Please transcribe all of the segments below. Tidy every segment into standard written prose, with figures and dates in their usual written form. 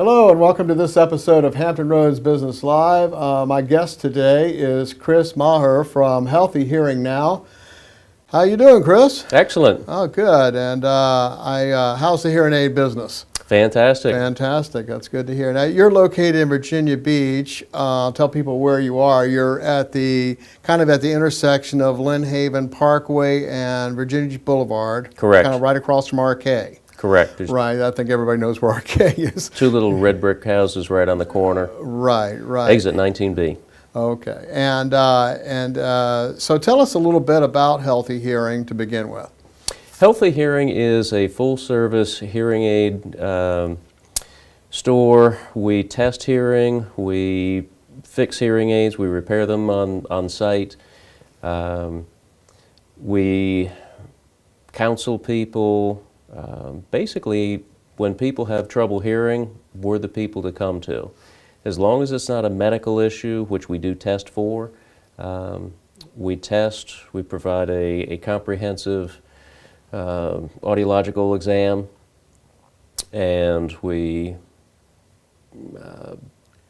Hello and welcome to this episode of Hampton Roads Business Live. My guest today is Chris Maher from Healthy Hearing Now. How you doing, Chris? Excellent. Oh, good. And how's the hearing aid business? Fantastic. Fantastic. That's good to hear. Now, you're located in Virginia Beach. Tell people where you are. You're at the intersection of Lynn Haven Parkway and Virginia Beach Boulevard. Correct. Kind of right across from RK. Correct. Right. I think everybody knows where RK is. Two little red brick houses right on the corner. Right. Exit 19B. Okay. And so tell us a little bit about Healthy Hearing to begin with. Healthy Hearing is a full-service hearing aid store. We test hearing, we fix hearing aids, we repair them on site. We counsel people. Basically, when people have trouble hearing, we're the people to come to. As long as it's not a medical issue, which we do test for, we provide a comprehensive audiological exam, and we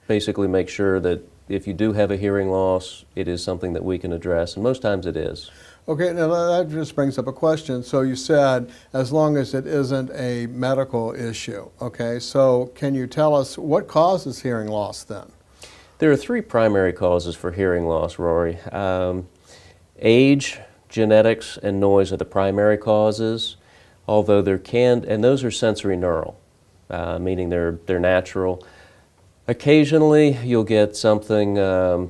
basically make sure that if you do have a hearing loss, it is something that we can address, and most times it is. Okay, now that just brings up a question. So you said as long as it isn't a medical issue, okay? So can you tell us what causes hearing loss then? There are three primary causes for hearing loss, Rory. Age, genetics, and noise are the primary causes, although and those are sensory neural, meaning they're natural. Occasionally, you'll get something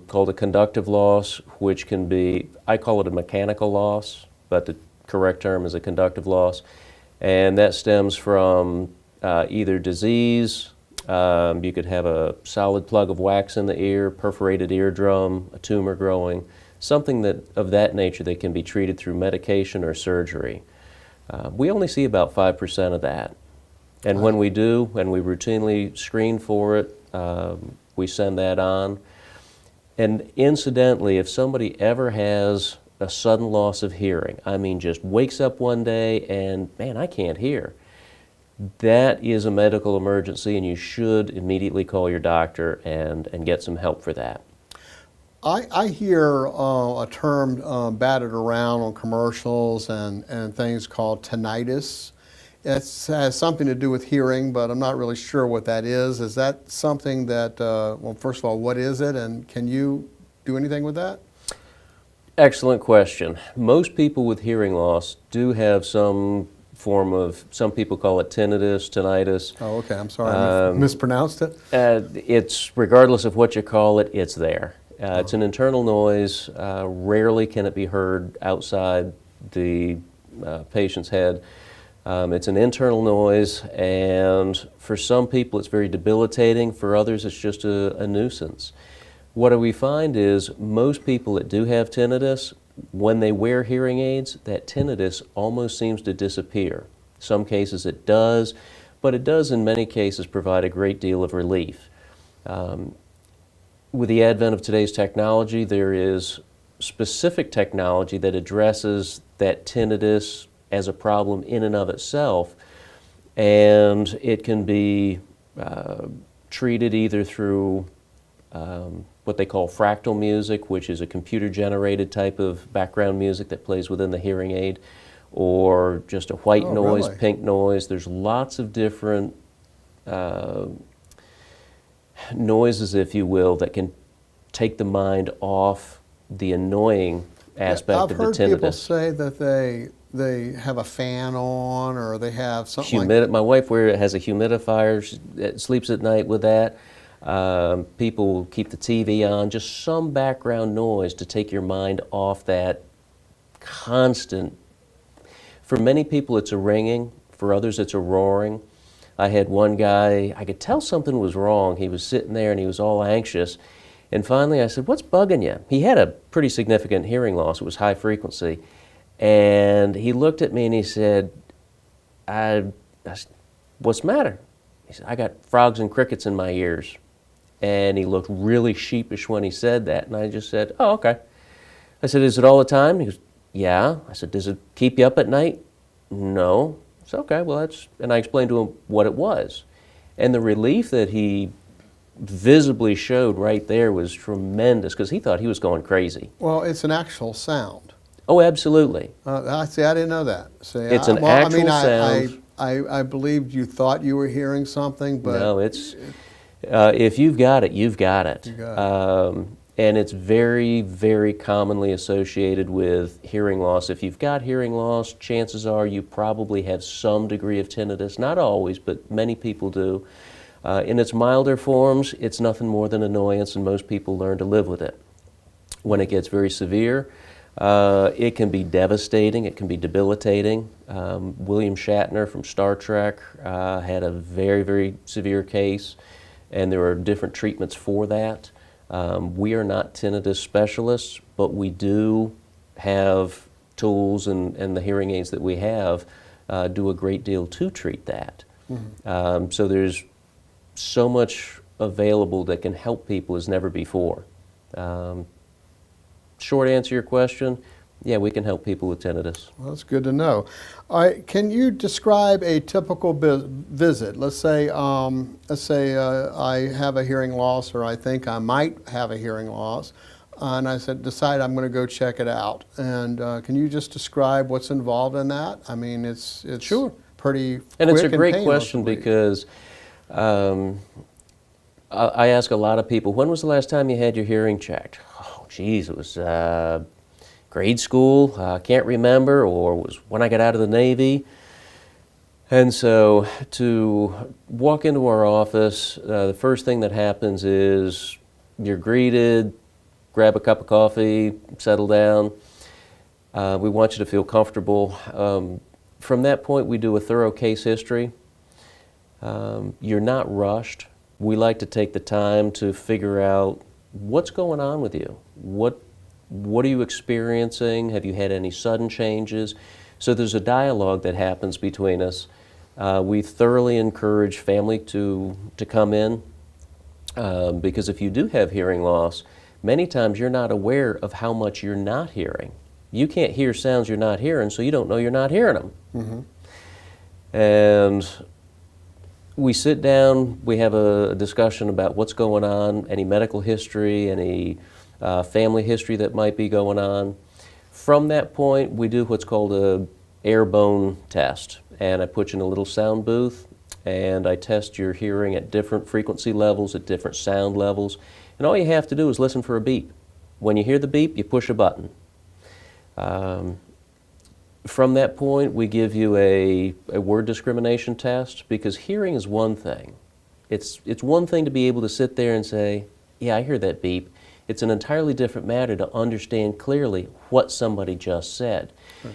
called a conductive loss, which can be, I call it a mechanical loss, but the correct term is a conductive loss. And that stems from either disease, you could have a solid plug of wax in the ear, perforated eardrum, a tumor growing, something of that nature that can be treated through medication or surgery. We only see about 5% of that. And when we do, and we routinely screen for it, we send that on. And incidentally, if somebody ever has a sudden loss of hearing, I mean just wakes up one day and, man, I can't hear, that is a medical emergency, and you should immediately call your doctor and get some help for that. I hear a term batted around on commercials and things called tinnitus. It has something to do with hearing, but I'm not really sure what that is. Is that something that, well, first of all, what is it, and can you do anything with that? Excellent question. Most people with hearing loss do have some form of, some people call it tinnitus. Oh, okay. I'm sorry. I mispronounced it. It's, regardless of what you call it, it's there. It's an internal noise. Rarely can it be heard outside the patient's head. It's an internal noise, and for some people it's very debilitating. For others it's just a nuisance. What we find is most people that do have tinnitus, when they wear hearing aids, that tinnitus almost seems to disappear. Some cases it does, but it does in many cases provide a great deal of relief. With the advent of today's technology, there is specific technology that addresses that tinnitus as a problem in and of itself, and it can be treated either through what they call fractal music, which is a computer-generated type of background music that plays within the hearing aid, or just a white noise, really? pink noise. There's lots of different noises, if you will, that can take the mind off the annoying aspect of the tinnitus. I've heard people say that they have a fan on, or they have something like... My wife has a humidifier. She sleeps at night with that. People will keep the TV on, just some background noise to take your mind off that constant. For many people it's a ringing, for others it's a roaring. I had one guy, I could tell something was wrong. He was sitting there and he was all anxious. And finally I said, "What's bugging you?" He had a pretty significant hearing loss. It was high frequency. And he looked at me and he said, I said, "What's the matter?" He said, "I got frogs and crickets in my ears." And he looked really sheepish when he said that. And I just said, "Oh, okay." I said, "Is it all the time?" He goes, "Yeah." I said, "Does it keep you up at night?" "No." I said, "Okay, well that's," and I explained to him what it was. And the relief that he visibly showed right there was tremendous because he thought he was going crazy. Well, it's an actual sound. Oh, absolutely. I see. I didn't know that. See, It's an actual sound. I believed you thought you were hearing something, but No, it's if you've got it, you've got it. You got And it's very, very commonly associated with hearing loss. If you've got hearing loss, chances are you probably have some degree of tinnitus. Not always, but many people do. In its milder forms, it's nothing more than annoyance, and most people learn to live with it. When it gets very severe, it can be devastating, it can be debilitating. William Shatner from Star Trek had a very, very severe case, and there are different treatments for that. We are not tinnitus specialists, but we do have tools, and the hearing aids that we have do a great deal to treat that. So there's so much available that can help people as never before. Short answer to your question, yeah, we can help people with tinnitus. well, that's good to know. All right, can you describe a typical visit? Let's say I have a hearing loss, or I think I might have a hearing loss, and I decide I'm going to go check it out. And can you just describe what's involved in that? I mean, it's Sure. pretty And it's a quick great painless, question I believe. because I ask a lot of people, when was the last time you had your hearing checked? Oh, geez, it was grade school, I can't remember, or it was when I got out of the Navy. And so to walk into our office, the first thing that happens is you're greeted, grab a cup of coffee, settle down. We want you to feel comfortable. From that point, we do a thorough case history. You're not rushed. We like to take the time to figure out what's going on with you. What are you experiencing? Have you had any sudden changes? So there's a dialogue that happens between us. We thoroughly encourage family to come in because if you do have hearing loss, many times you're not aware of how much you're not hearing. You can't hear sounds you're not hearing, so you don't know you're not hearing them. And we sit down, we have a discussion about what's going on, any medical history, any family history that might be going on. From that point, we do what's called a air-bone test. And I put you in a little sound booth, and I test your hearing at different frequency levels, at different sound levels. And all you have to do is listen for a beep. When you hear the beep, you push a button. From that point, we give you a word discrimination test, because hearing is one thing. It's one thing to be able to sit there and say, yeah, I hear that beep. It's an entirely different matter to understand clearly what somebody just said.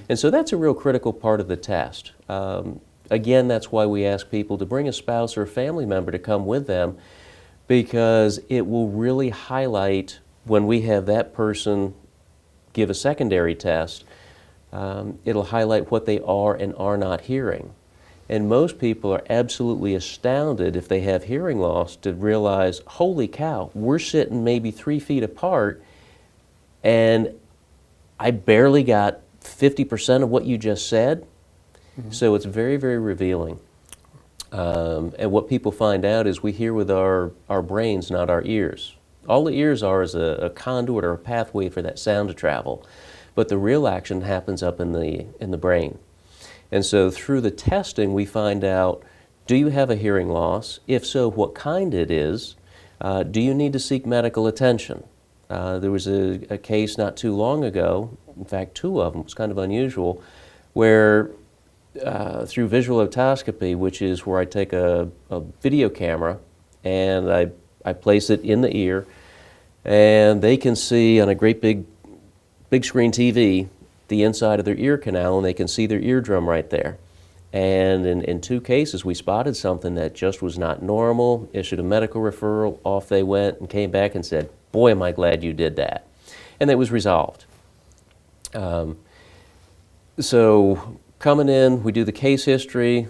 And so that's a real critical part of the test. Again, that's why we ask people to bring a spouse or a family member to come with them, because it will really highlight when we have that person give a secondary test. It'll highlight what they are and are not hearing. And most people are absolutely astounded if they have hearing loss to realize, holy cow, we're sitting maybe 3 feet apart and I barely got 50% of what you just said. So it's very, very revealing. And what people find out is we hear with our brains, not our ears. All the ears are is a conduit or a pathway for that sound to travel. But the real action happens up in the brain. And so through the testing, we find out, do you have a hearing loss? If so, what kind it is? Do you need to seek medical attention? There was a case not too long ago, in fact 2 of them, it was kind of unusual, where through visual otoscopy, which is where I take a video camera and I place it in the ear, and they can see on a great big screen TV the inside of their ear canal, and they can see their eardrum right there. And in 2 cases, we spotted something that just was not normal, issued a medical referral, off they went, and came back and said, boy, am I glad you did that. And it was resolved. So coming in, we do the case history,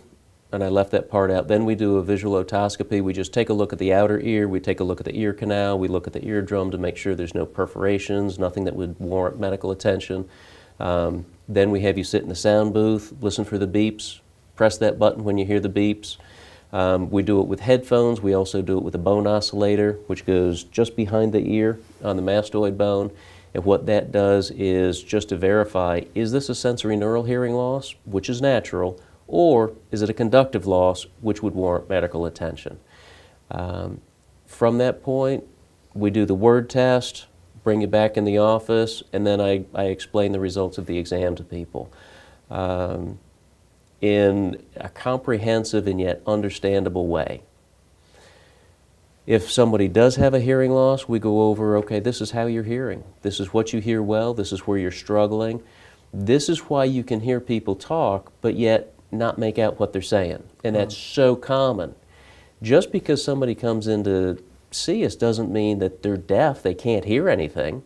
and I left that part out. Then we do a visual otoscopy. We just take a look at the outer ear, we take a look at the ear canal, we look at the eardrum to make sure there's no perforations, nothing that would warrant medical attention. Then we have you sit in the sound booth, listen for the beeps, press that button when you hear the beeps. We do it with headphones. We also do it with a bone oscillator, which goes just behind the ear on the mastoid bone. And what that does is just to verify, is this a sensory neural hearing loss, which is natural, or is it a conductive loss, which would warrant medical attention? From that point, we do the word test, bring you back in the office, and then I explain the results of the exam to people in a comprehensive and yet understandable way. If somebody does have a hearing loss, we go over, okay, this is how you're hearing. This is what you hear well. This is where you're struggling. This is why you can hear people talk, but yet not make out what they're saying. And that's so common. Just because somebody comes in to see us doesn't mean that they're deaf, they can't hear anything.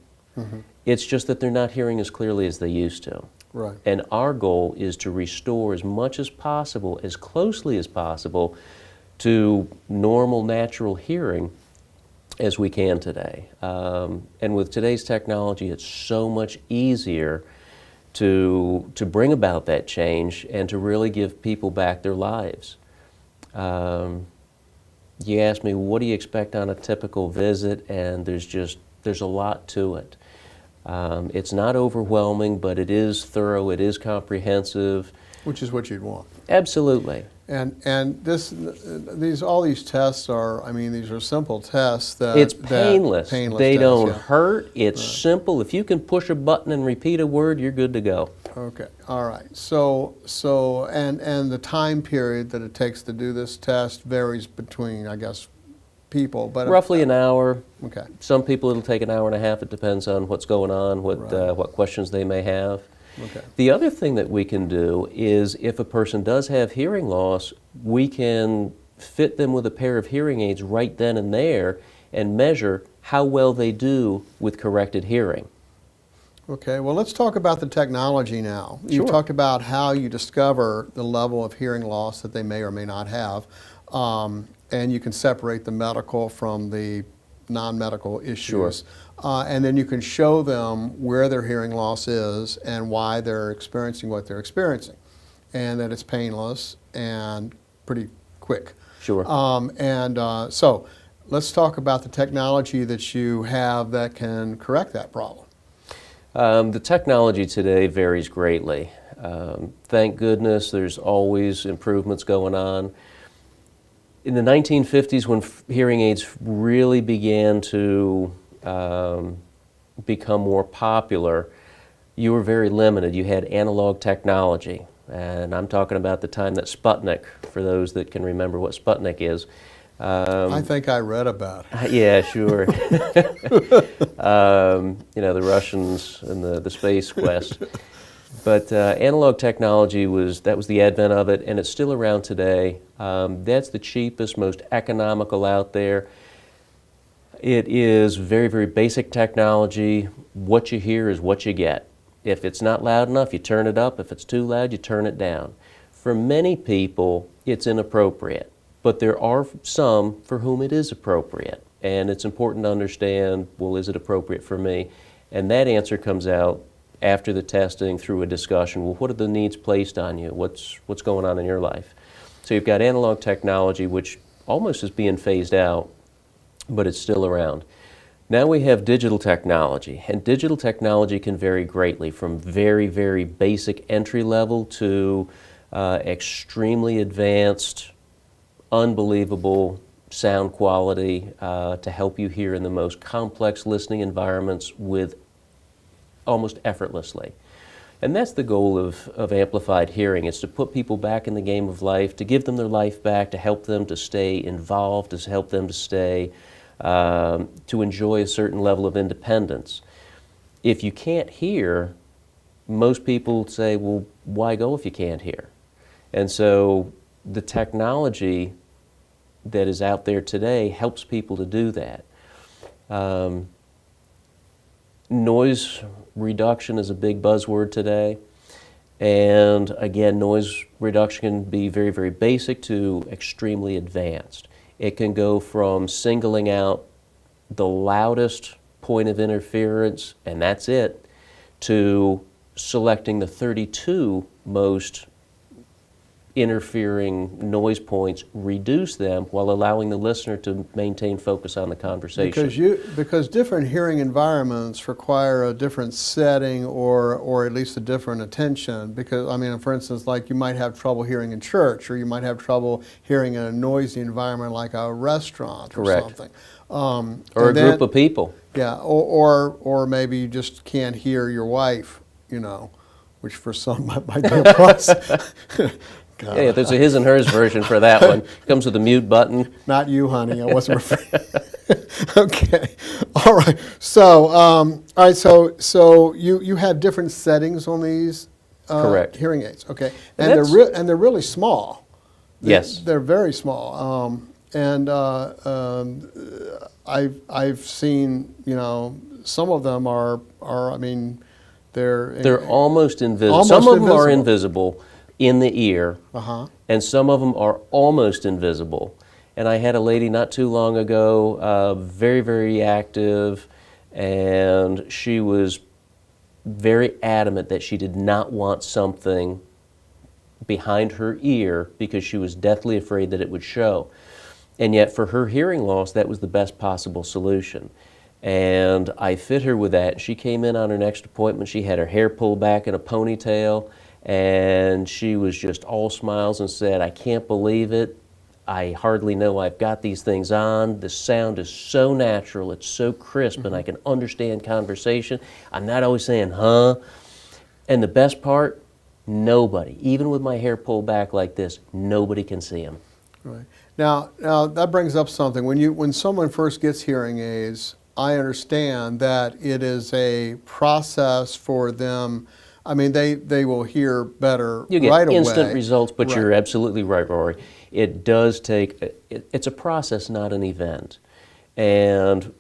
It's just that they're not hearing as clearly as they used to. Right. And our goal is to restore as much as possible, as closely as possible, to normal, natural hearing as we can today. And with today's technology, it's so much easier to bring about that change and to really give people back their lives. You asked me, what do you expect on a typical visit? And there's a lot to it. It's not overwhelming, but it is thorough, it is comprehensive. Which is what you'd want. Absolutely. And all these tests are, I mean, these are simple tests that It's painless. Painless they tests, don't yeah. hurt. It's simple. If you can push a button and repeat a word, you're good to go. Okay, all right. So and the time period that it takes to do this test varies between, I guess, people, but Roughly an hour. Okay. Some people it'll take an hour and a half. It depends on what's going on, what questions they may have. Okay. The other thing that we can do is if a person does have hearing loss, we can fit them with a pair of hearing aids right then and there and measure how well they do with corrected hearing. Okay, well, let's talk about the technology now. You Sure. talked about how you discover the level of hearing loss that they may or may not have, and you can separate the medical from the non-medical issues. And then you can show them where their hearing loss is and why they're experiencing what they're experiencing, and that it's painless and pretty quick. Sure. So let's talk about the technology that you have that can correct that problem. The technology today varies greatly. Thank goodness there's always improvements going on. In the 1950s, when hearing aids really began to become more popular, you were very limited. You had analog technology. And I'm talking about the time that Sputnik, for those that can remember what Sputnik is. I think I read about it. Yeah, sure. The Russians and the space quest. But analog technology was the advent of it, and it's still around today. That's the cheapest, most economical out there. It is very, very basic technology. What you hear is what you get. If it's not loud enough, you turn it up. If it's too loud, you turn it down. For many people, it's inappropriate. But there are some for whom it is appropriate. And it's important to understand, well, is it appropriate for me? And that answer comes out after the testing through a discussion. Well, what are the needs placed on you? What's going on in your life? So you've got analog technology, which almost is being phased out, but it's still around. Now we have digital technology, and digital technology can vary greatly from very, very basic entry level to extremely advanced, unbelievable sound quality to help you hear in the most complex listening environments with almost effortlessly. And that's the goal of amplified hearing. It's to put people back in the game of life, to give them their life back, to help them to stay involved, to help them to stay, to enjoy a certain level of independence. If you can't hear, most people say, well, why go if you can't hear? And so the technology that is out there today helps people to do that. Noise reduction is a big buzzword today. And again, noise reduction can be very, very basic to extremely advanced. It can go from singling out the loudest point of interference, and that's it, to selecting the 32 most interfering noise points reduce them while allowing the listener to maintain focus on the conversation. Because different hearing environments require a different setting or at least a different attention. Because, I mean, for instance, like you might have trouble hearing in church, or you might have trouble hearing in a noisy environment like a restaurant or Correct. something. Or a group of people. Yeah, or maybe you just can't hear your wife, you know, which for some might be a plus. God. Yeah, there's a his and hers version for that one. Comes with a mute button. Not you, honey. I wasn't referring. Okay. All right. So, so you have different settings on these Correct. hearing aids. Okay. And And that's- they're really small. Yes. They're very small. I've seen, you know, some of them are I mean, They're almost invisible. Almost Some of them are invisible. invisible in the ear, and some of them are almost invisible. And I had a lady not too long ago, very, very active, and she was very adamant that she did not want something behind her ear because she was deathly afraid that it would show. And yet for her hearing loss, that was the best possible solution. And I fit her with that. She came in on her next appointment. She had her hair pulled back in a ponytail, and she was just all smiles and said, "I can't believe it. I hardly know I've got these things on. The sound is so natural. It's so crisp, and I can understand conversation. I'm not always saying, huh?" And the best part, nobody, even with my hair pulled back like this, nobody can see them. Right. Now that brings up something. When someone first gets hearing aids, I understand that it is a process for them. I mean, they will hear better You get right instant away. results, but Right. you're absolutely right, Rory. It does take, it's a process, not an event. And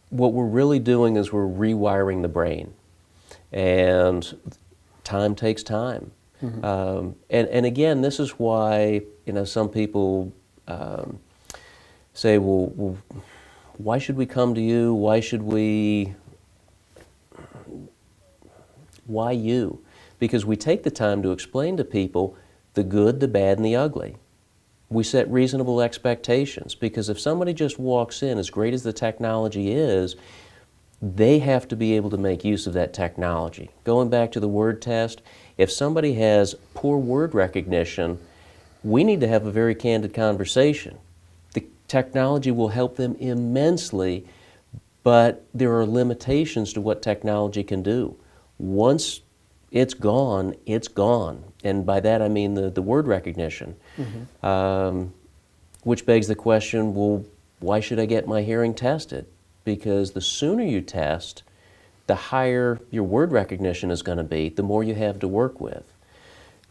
what we're really doing is we're rewiring the brain. And time takes time. And again, this is why, you know, some people say, well, why should we come to you? Why you? Because we take the time to explain to people the good, the bad, and the ugly. We set reasonable expectations, because if somebody just walks in, as great as the technology is, they have to be able to make use of that technology. Going back to the word test, if somebody has poor word recognition, we need to have a very candid conversation. The technology will help them immensely, but there are limitations to what technology can do. Once it's gone, it's gone. And by that I mean the word recognition. Which begs the question, well, why should I get my hearing tested? Because the sooner you test, the higher your word recognition is going to be, the more you have to work with.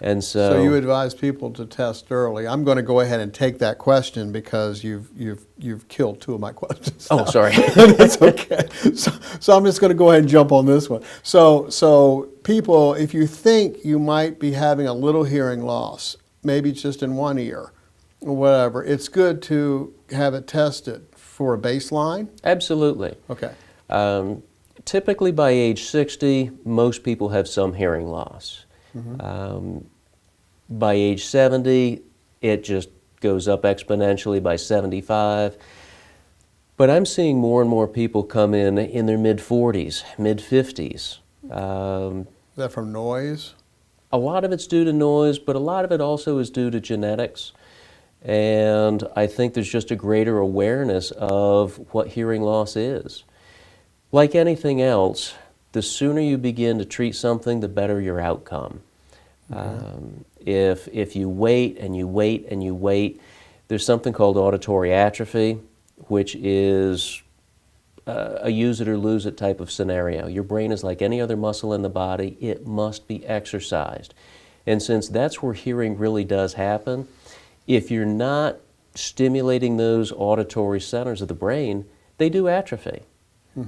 And So you advise people to test early. I'm going to go ahead and take that question because you've killed two of my questions. Oh, sorry. It's okay. So I'm just going to go ahead and jump on this one. So people, if you think you might be having a little hearing loss, maybe it's just in one ear or whatever, it's good to have it tested for a baseline. Absolutely. Okay. Typically by age 60, most people have some hearing loss. By age 70, it just goes up exponentially by 75. But I'm seeing more and more people come in their mid-40s, mid-50s. Is that from noise? A lot of it's due to noise, but a lot of it also is due to genetics. And I think there's just a greater awareness of what hearing loss is. Like anything else, the sooner you begin to treat something, the better your outcome. If you wait and you wait and you wait, there's something called auditory atrophy, which is a use it or lose it type of scenario. Your brain is like any other muscle in the body. It must be exercised. And since that's where hearing really does happen, if you're not stimulating those auditory centers of the brain, they do atrophy.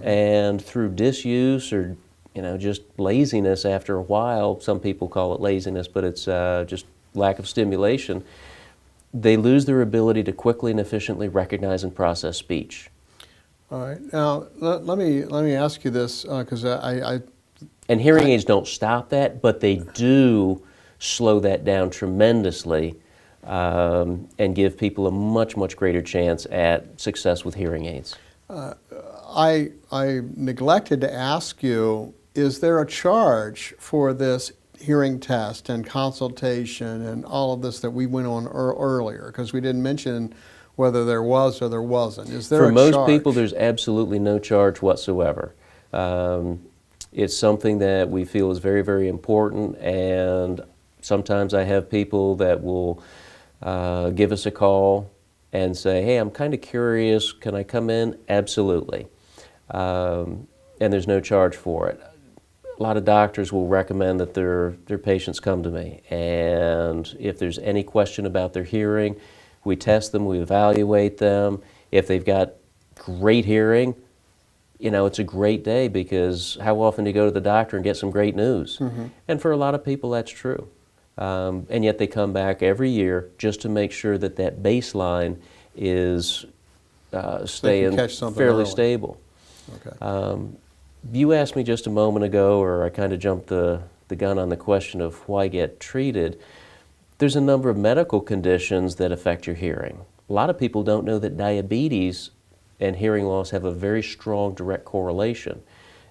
And through disuse or just laziness after a while, some people call it laziness, but it's just lack of stimulation, they lose their ability to quickly and efficiently recognize and process speech. All right. Now, let me ask you this, because And hearing aids don't stop that, but they do slow that down tremendously and give people a much, much greater chance at success with hearing aids. I neglected to ask you, is there a charge for this hearing test and consultation and all of this that we went on earlier? Because we didn't mention whether there was or there wasn't. Is there For a most charge? people, there's absolutely no charge whatsoever. It's something that we feel is very, very important, and sometimes I have people that will give us a call and say, hey, I'm kind of curious, can I come in? Absolutely. And there's no charge for it. A lot of doctors will recommend that their patients come to me, and if there's any question about their hearing, we test them, we evaluate them. If they've got great hearing, you know, it's a great day, because how often do you go to the doctor and get some great news? Mm-hmm. And for a lot of people, that's true. And yet they come back every year just to make sure that that baseline is staying fairly stable. Okay. You asked me just a moment ago, or I kind of jumped the gun on the question of why get treated. There's a number of medical conditions that affect your hearing. A lot of people don't know that diabetes and hearing loss have a very strong direct correlation.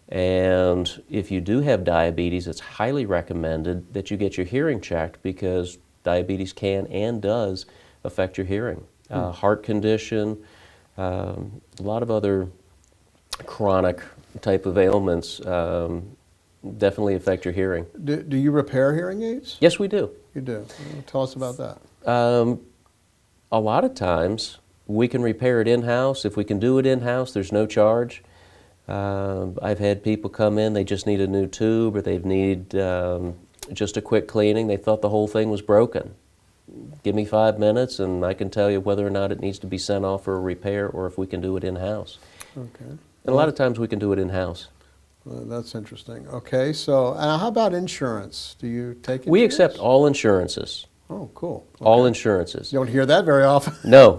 And if you do have diabetes, it's highly recommended that you get your hearing checked, because diabetes can and does affect your hearing. Heart condition, a lot of other chronic type of ailments definitely affect your hearing. Do you repair hearing aids? Yes, we do. You do. Tell us about that. A lot of times we can repair it in-house. If we can do it in-house, there's no charge. I've had people come in, they just need a new tube, or they need just a quick cleaning. They thought the whole thing was broken. Give me 5 minutes and I can tell you whether or not it needs to be sent off for a repair, or if we can do it in-house. Okay. And a lot of times we can do it in-house. Well, that's interesting. Okay, so how about insurance? Do you take insurance? We accept all insurances. Oh, cool. Okay. All insurances. You don't hear that very often. No.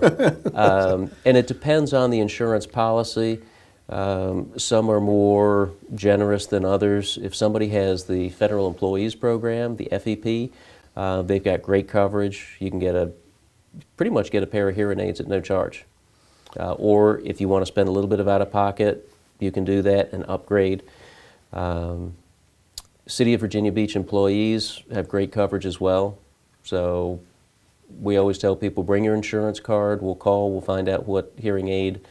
And it depends on the insurance policy. Some are more generous than others. If somebody has the Federal Employees Program, the FEP, they've got great coverage. You can pretty much get a pair of hearing aids at no charge. Or if you want to spend a little bit of out-of-pocket, you can do that and upgrade. City of Virginia Beach employees have great coverage as well. So we always tell people, bring your insurance card, we'll call, we'll find out what hearing aid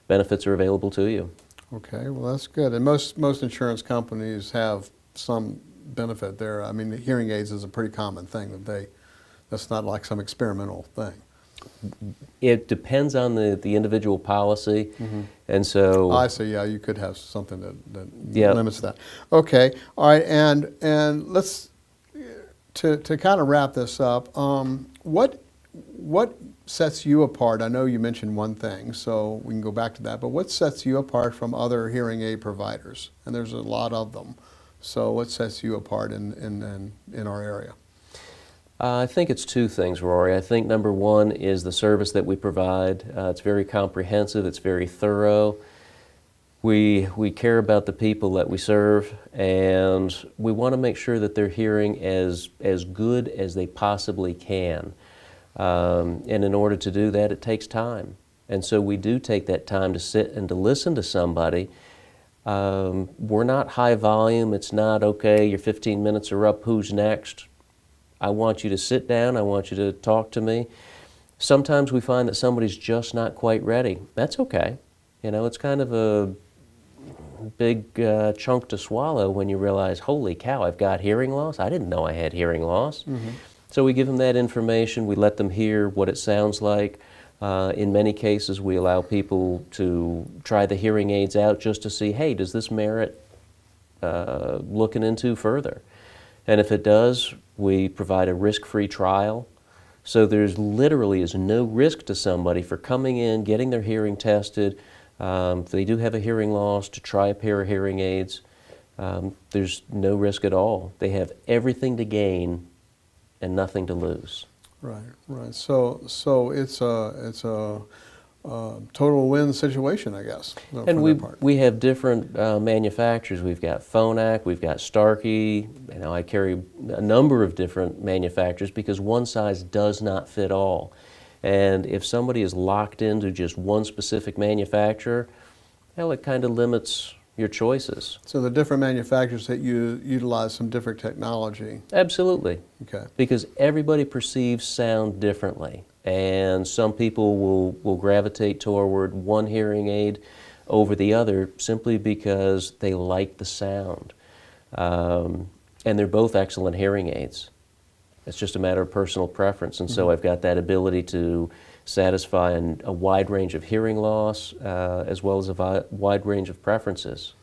benefits are available to you. Okay, well that's good. And most insurance companies have some benefit there. I mean, the hearing aids is a pretty common thing that's not like some experimental thing. It depends on the individual policy, and so I see. Yeah, you could have something that Yeah. limits that. Okay, all right, and let's to kind of wrap this up. What sets you apart? I know you mentioned one thing, so we can go back to that. But what sets you apart from other hearing aid providers? And there's a lot of them. So what sets you apart in our area? I think it's two things, Rory. I think number one is the service that we provide. It's very comprehensive, it's very thorough. We care about the people that we serve, and we want to make sure that they're hearing as good as they possibly can. And in order to do that, it takes time. And so we do take that time to sit and to listen to somebody. We're not high volume. It's not, okay, your 15 minutes are up, who's next? I want you to sit down, I want you to talk to me. Sometimes we find that somebody's just not quite ready. That's okay. You know, it's kind of a big chunk to swallow when you realize, holy cow, I've got hearing loss? I didn't know I had hearing loss. Mm-hmm. So we give them that information, we let them hear what it sounds like. In many cases, we allow people to try the hearing aids out just to see, hey, does this merit looking into further? And if it does, we provide a risk-free trial. So there's literally is no risk to somebody for coming in, getting their hearing tested. If they do have a hearing loss, to try a pair of hearing aids. There's no risk at all. They have everything to gain and nothing to lose. Right, right. So it's a total win situation, I guess. And from their part. we have different manufacturers. We've got Phonak, we've got Starkey. You know, I carry a number of different manufacturers because one size does not fit all. And if somebody is locked into just one specific manufacturer, well, it kind of limits your choices. So the different manufacturers that you utilize some different technology. Absolutely. Okay. Because everybody perceives sound differently. And some people will gravitate toward one hearing aid over the other simply because they like the sound. And they're both excellent hearing aids. It's just a matter of personal preference. And so I've got that ability to satisfy a wide range of hearing loss as well as a wide range of preferences.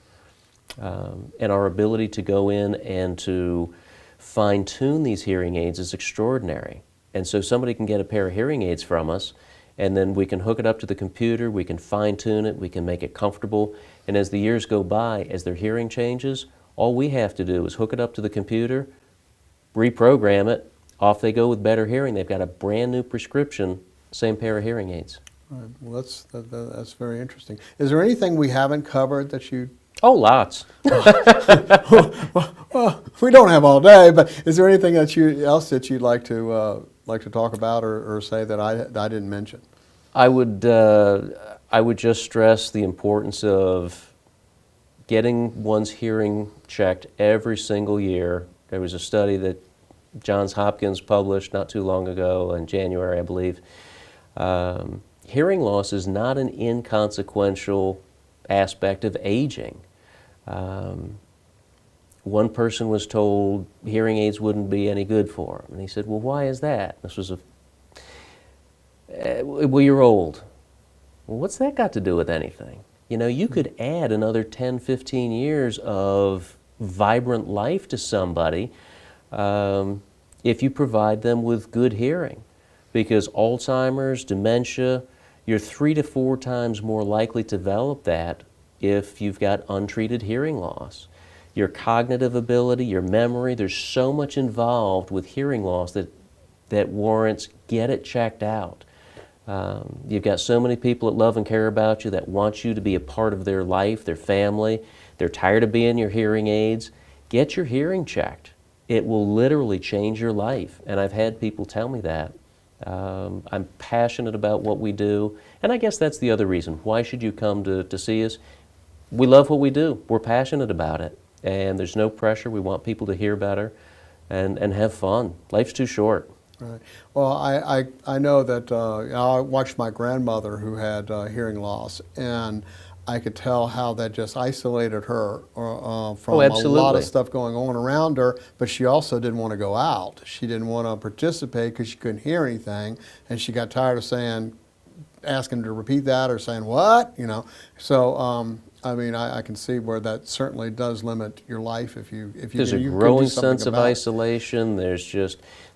And our ability to go in and to fine-tune these hearing aids is extraordinary. And so somebody can get a pair of hearing aids from us, and then we can hook it up to the computer, we can fine-tune it, we can make it comfortable. And as the years go by, as their hearing changes, all we have to do is hook it up to the computer, reprogram it, off they go with better hearing. They've got a brand new prescription, same pair of hearing aids. Right. Well, that's very interesting. Is there anything we haven't covered that you? Oh, lots. Well, we don't have all day, but is there anything else that you'd like to talk about or say that I didn't mention? I would just stress the importance of getting one's hearing checked every single year. There was a study that Johns Hopkins published not too long ago in January, I believe. Hearing loss is not an inconsequential aspect of aging. One person was told hearing aids wouldn't be any good for him. And he said, well, why is that? This was well, you're old. Well, what's that got to do with anything? You know, you could add another 10, 15 years of vibrant life to somebody if you provide them with good hearing. Because Alzheimer's, dementia, you're 3 to 4 times more likely to develop that if you've got untreated hearing loss. Your cognitive ability, your memory, there's so much involved with hearing loss that warrants get it checked out. You've got so many people that love and care about you, that want you to be a part of their life, their family. They're tired of being your hearing aids. Get your hearing checked. It will literally change your life. And I've had people tell me that. I'm passionate about what we do. And I guess that's the other reason. Why should you come to see us? We love what we do. We're passionate about it. And there's no pressure. We want people to hear better and have fun. Life's too short. Right. Well, I know that I watched my grandmother who had hearing loss, and I could tell how that just isolated her from a lot of stuff going on around her, but she also didn't want to go out. She didn't want to participate because she couldn't hear anything, and she got tired of asking to repeat that or saying, what? You know, so I mean, I can see where that certainly does limit your life if you There's a growing sense of isolation.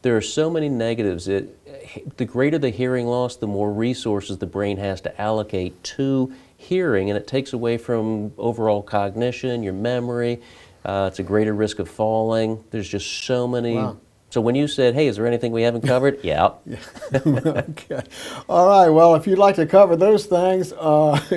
There are so many negatives. The greater the hearing loss, the more resources the brain has to allocate to hearing, and it takes away from overall cognition, your memory. It's a greater risk of falling. There's just so many. Wow. So when you said, hey, is there anything we haven't covered? Yeah. Okay. All right. Well, if you'd like to cover those things,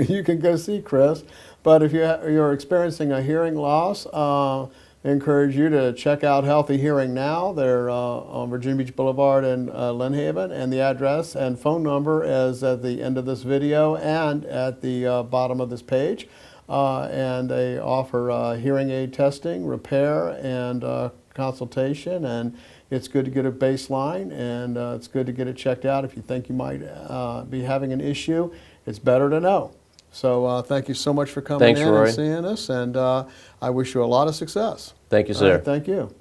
you can go see Chris. But if you're experiencing a hearing loss, I encourage you to check out Healthy Hearing Now. They're on Virginia Beach Boulevard in Lynn Haven, and the address and phone number is at the end of this video and at the bottom of this page. And they offer hearing aid testing, repair, and consultation. And it's good to get a baseline, and it's good to get it checked out if you think you might be having an issue. It's better to know. So thank you so much for coming in Rory. and seeing us, and I wish you a lot of success. Thank you, sir. Thank you.